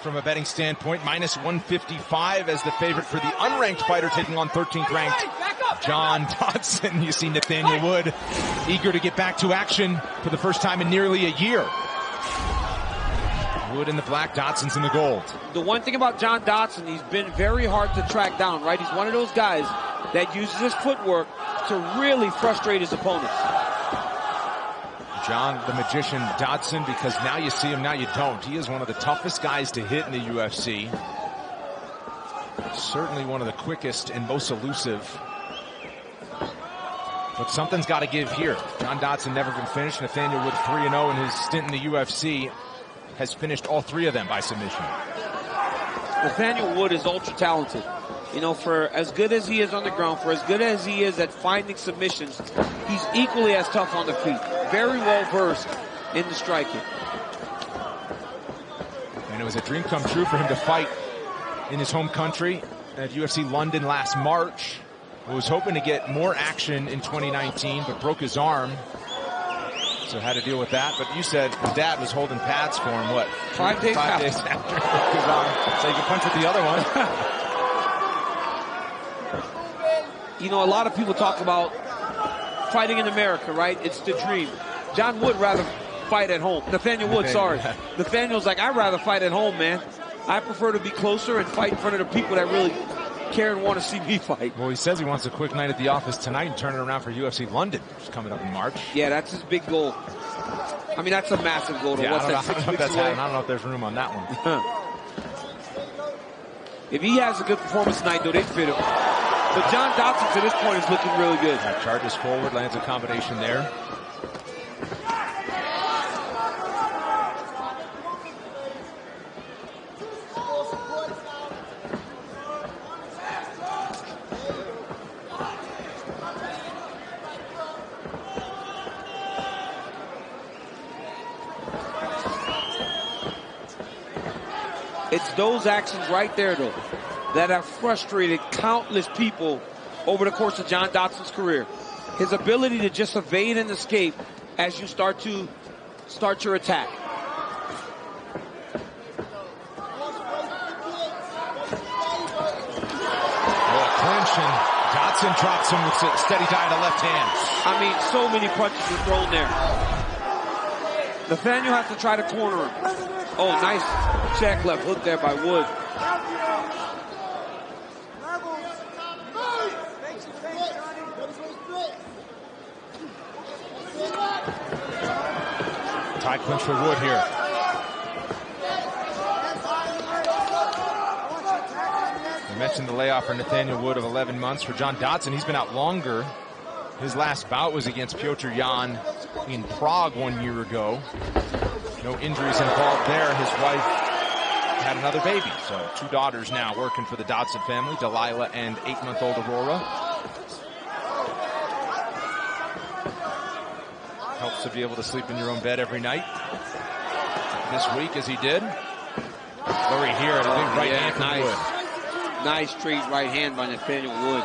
From a betting standpoint, minus 155 as the favorite for the unranked fighter taking on 13th ranked John Dodson. You see Nathaniel Wood eager to get back to action for the first time in nearly a year. Wood in the black, Dodson's in the gold. The one thing about John Dodson, he's been very hard to track down, right? He's one of those guys that uses his footwork to really frustrate his opponents. John the Magician Dodson, because now you see him, now you don't. He is one of the toughest guys to hit in the UFC. Certainly one of the quickest and most elusive. But something's got to give here. John Dodson never been finished. Nathaniel Wood 3-0 in his stint in the UFC. Has finished all three of them by submission. Nathaniel Wood is ultra talented. You know, for as good as he is on the ground, for as good as he is at finding submissions, he's equally as tough on the feet. Very well versed in the striking. And it was a dream come true for him to fight in his home country at UFC London last March. He was hoping to get more action in 2019, but broke his arm. So had to deal with that. But you said his dad was holding pads for him, what? 5 days after. 5 days after he broke his arm. So you can punch with the other one. You know, a lot of people talk about fighting in America, right? It's the dream. John would rather fight at home. Nathaniel Wood, sorry. Nathaniel's like, I'd rather fight at home, man. I prefer to be closer and fight in front of the people that really care and want to see me fight. Well, he says he wants a quick night at the office tonight and turn it around for UFC London, which is coming up in March. Yeah, that's his big goal. I mean, that's a massive goal. Yeah, What's that, 6 weeks away? I don't know if there's room on that one. If he has a good performance tonight, though, they'd fit him. But John Dodson, to this point, is looking really good. Charges forward, lands a combination there. It's those actions right there, though, that have frustrated countless people over the course of John Dodson's career. His ability to just evade and escape as you start your attack. Clinch, and Dodson drops him with a steady dive to left hand. I mean, so many punches were thrown there. Nathaniel has to try to corner him. Oh, nice check left hook there by Wood. Tie clinch for Wood here. We mentioned the layoff for Nathaniel Wood of 11 months. For John Dodson, he's been out longer. His last bout was against Piotr Jan in Prague 1 year ago. No injuries involved there. His wife had another baby. So 2 daughters now working for the Dodson family, Delilah and 8-month-old Aurora. Helps to be able to sleep in your own bed every night. This week, as he did. Flurry here at a big right hand from Wood. Nice straight right hand by Nathaniel Wood.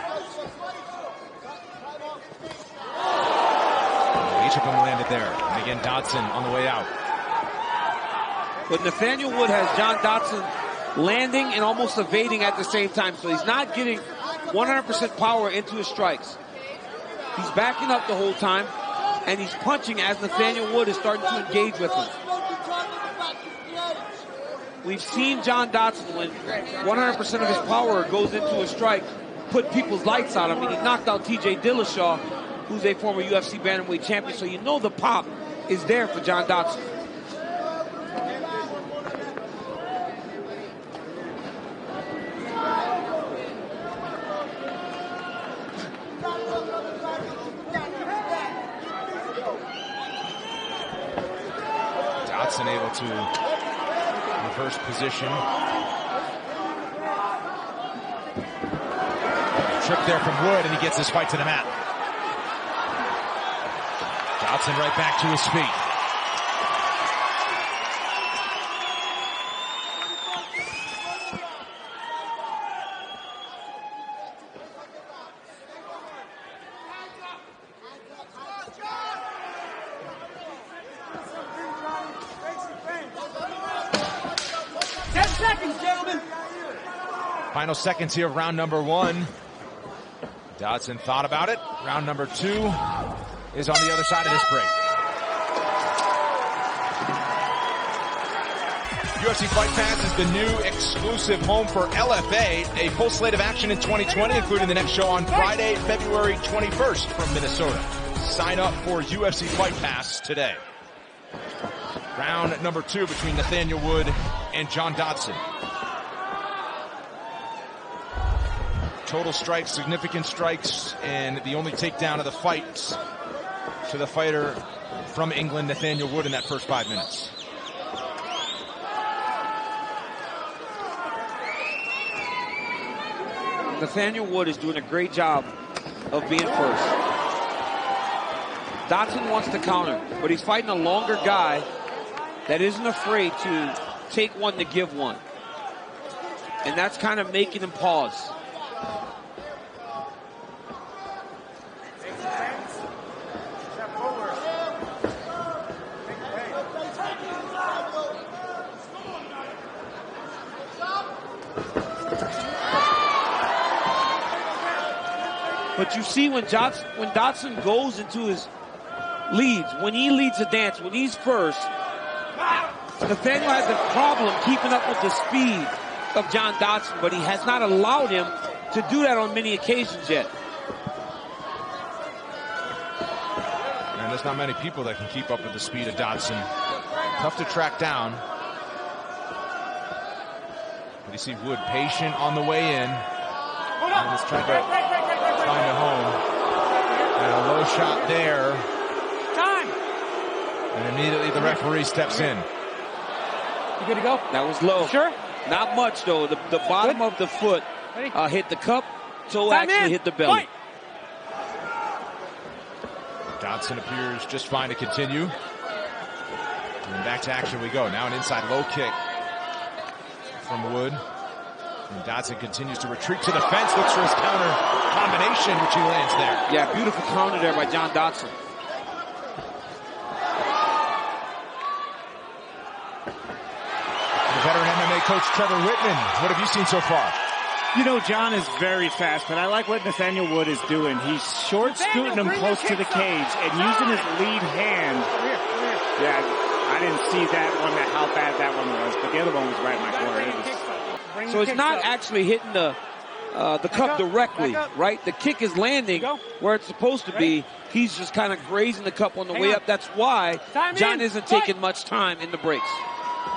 Each of them landed there. And again, Dodson on the way out. But Nathaniel Wood has John Dodson landing and almost evading at the same time. So he's not getting 100% power into his strikes. He's backing up the whole time, and he's punching as Nathaniel Wood is starting to engage with him. We've seen John Dodson, when 100% of his power goes into a strike, put people's lights out. I mean, he knocked out TJ Dillashaw, who's a former UFC bantamweight champion, so you know the pop is there for John Dodson. Dodson able to reverse position. Trip there from Wood, and he gets his fight to the mat. Dodson right back to his feet. Final seconds here of round number 1. Dodson thought about it. Round number 2 is on the other side of this break. UFC Fight Pass is the new exclusive home for LFA, a full slate of action in 2020, including the next show on Friday, February 21st from Minnesota. Sign up for UFC Fight Pass today. Round number 2 between Nathaniel Wood and John Dodson. Total strikes, significant strikes, and the only takedown of the fight to the fighter from England, Nathaniel Wood, in that first 5 minutes. Nathaniel Wood is doing a great job of being first. Dodson wants to counter, but he's fighting a longer guy that isn't afraid to take one to give one. And that's kind of making him pause. But you see when Dodson goes into his leads, when he leads a dance, when he's first, Nathaniel has a problem keeping up with the speed of John Dodson, but he has not allowed him to do that on many occasions yet. And there's not many people that can keep up with the speed of Dodson. Tough to track down. But you see Wood patient on the way in. And he's trying to find a home. And a low shot there. Time. And immediately the referee steps in. You good to go? That was low. Sure. Not much, though. The bottom of the foot hit the cup, toe actually hit the belly. Fight. Dodson appears just fine to continue. And back to action we go. Now an inside low kick from Wood. And Dodson continues to retreat to the fence, looks for his counter combination, which he lands there. Yeah, beautiful counter there by John Dodson. The veteran MMA coach Trevor Whitman, what have you seen so far? You know, John is very fast, but I like what Nathaniel Wood is doing. He's short scooting him close to the cage and using his lead hand. Yeah, I didn't see that one, how bad that one was, but the other one was right in my corner. So it's not actually hitting the cup directly, right? The kick is landing where it's supposed to be. He's just kind of grazing the cup on the way up. That's why John isn't taking much time in the breaks.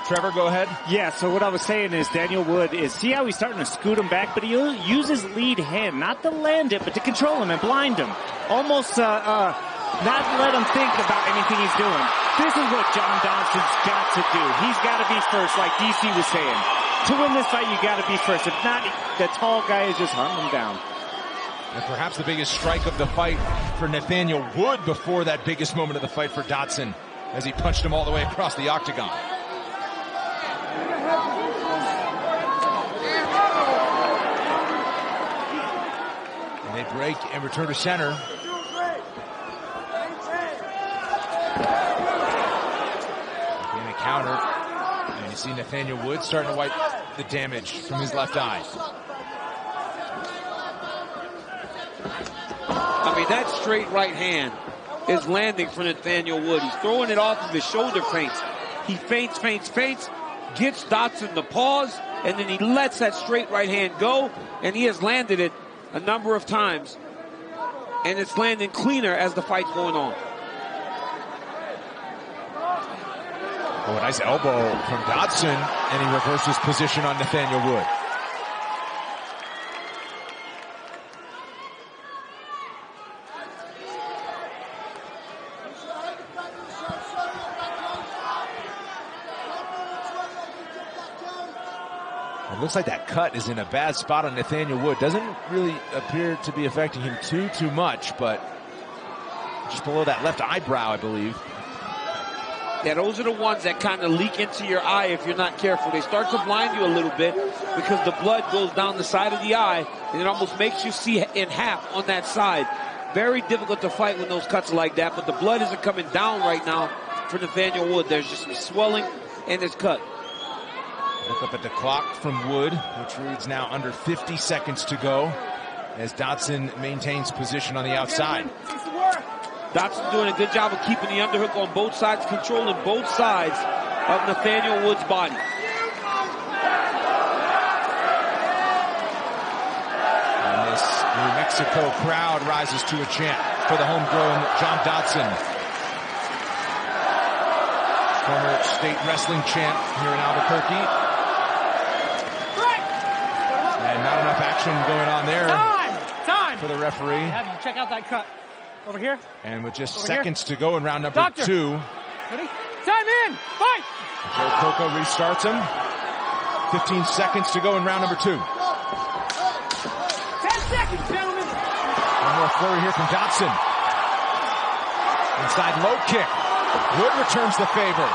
Trevor, go ahead. Yeah, so what I was saying is Daniel Wood is, see how he's starting to scoot him back, but he'll use his lead hand, not to land it, but to control him and blind him. Almost not let him think about anything he's doing. This is what John Dodson's got to do. He's got to be first, like DC was saying. To win this fight, you got to be first. If not, the tall guy is just hunting him down. And perhaps the biggest strike of the fight for Nathaniel Wood before that biggest moment of the fight for Dodson as he punched him all the way across the octagon. And they break and return to center. Again, a counter. And you see Nathaniel Wood starting to wipe the damage from his left eye. I mean, that straight right hand is landing for Nathaniel Wood. He's throwing it off of his shoulder feints. He feints, gets Dodson to pause, and then he lets that straight right hand go, and he has landed it a number of times. And it's landing cleaner as the fight's going on. Oh, a nice elbow from Dodson, and he reverses position on Nathaniel Wood. It looks like that cut is in a bad spot on Nathaniel Wood. Doesn't really appear to be affecting him too much, but just below that left eyebrow, I believe. Yeah, those are the ones that kind of leak into your eye if you're not careful. They start to blind you a little bit because the blood goes down the side of the eye, and it almost makes you see in half on that side. Very difficult to fight when those cuts are like that, but the blood isn't coming down right now for Nathaniel Wood. There's just some swelling and it's cut. Look up at the clock from Wood, which reads now under 50 seconds to go as Dodson maintains position on the outside. Dodson doing a good job of keeping the underhook on both sides, controlling both sides of Nathaniel Wood's body. And this New Mexico crowd rises to a chant for the homegrown John Dodson. Former state wrestling champ here in Albuquerque. And not enough action going on there. Time for the referee. Have you check out that cut. Over here. And with just Over seconds here. to go in round number 2. Ready? Time in! Fight! Joe Coca restarts him. 15 seconds to go in round number 2. 10 seconds, gentlemen! One more flurry here from Dodson. Inside low kick. Wood returns the favor.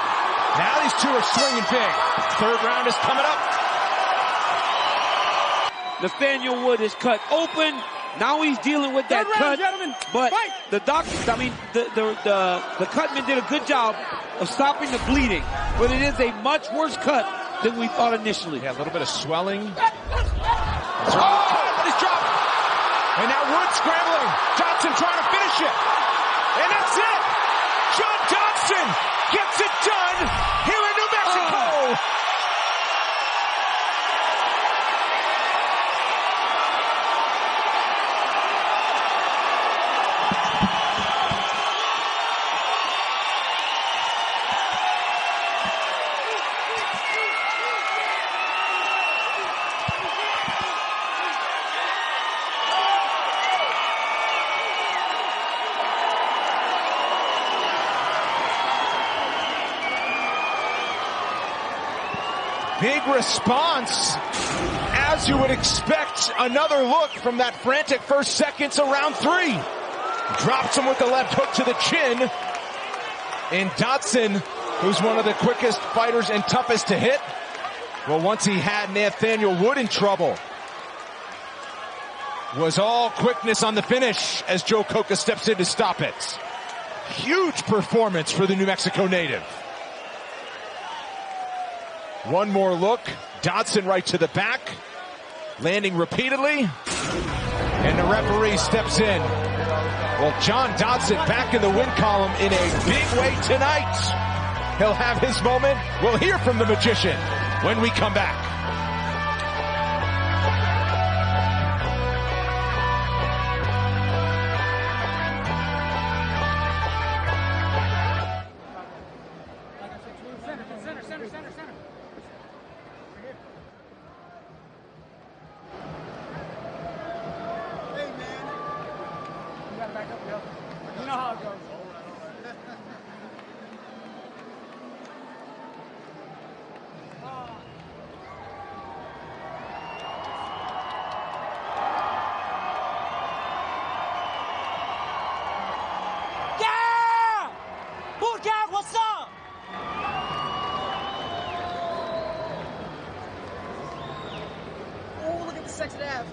Now these two are swinging big. Third round is coming up. Nathaniel Wood is cut open. Now he's dealing with that cut. Gentlemen. But Fight. the doctor, the cutman did a good job of stopping the bleeding. But it is a much worse cut than we thought initially. Yeah, a little bit of swelling. But he's dropped. And now Wood scrambling. Dodson trying to finish it. And that's it. John Dodson gets it done here in New Mexico. Big response, as you would expect. Another look from that frantic first seconds of round 3. Drops him with the left hook to the chin. And Dodson, who's one of the quickest fighters and toughest to hit, well, once he had Nathaniel Wood in trouble, was all quickness on the finish as Joe Coca steps in to stop it. Huge performance for the New Mexico native. One more look. Dodson right to the back. Landing repeatedly. And the referee steps in. Well, John Dodson back in the win column in a big way tonight. He'll have his moment. We'll hear from the magician when we come back. Center. You know how it goes. Yeah! Bulldog, what's up? Oh, look at the sexy abs.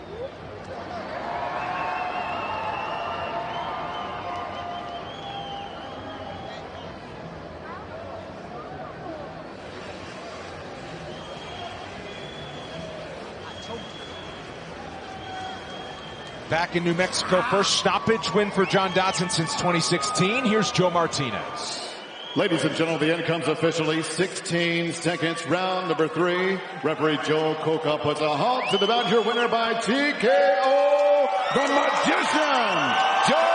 Back in New Mexico, first stoppage win for John Dodson since 2016. Here's Joe Martinez. Ladies and gentlemen, the end comes officially. 16 seconds, round number 3. Referee Joe Coca puts a halt to the bout. Your winner by TKO, the Magician, Joe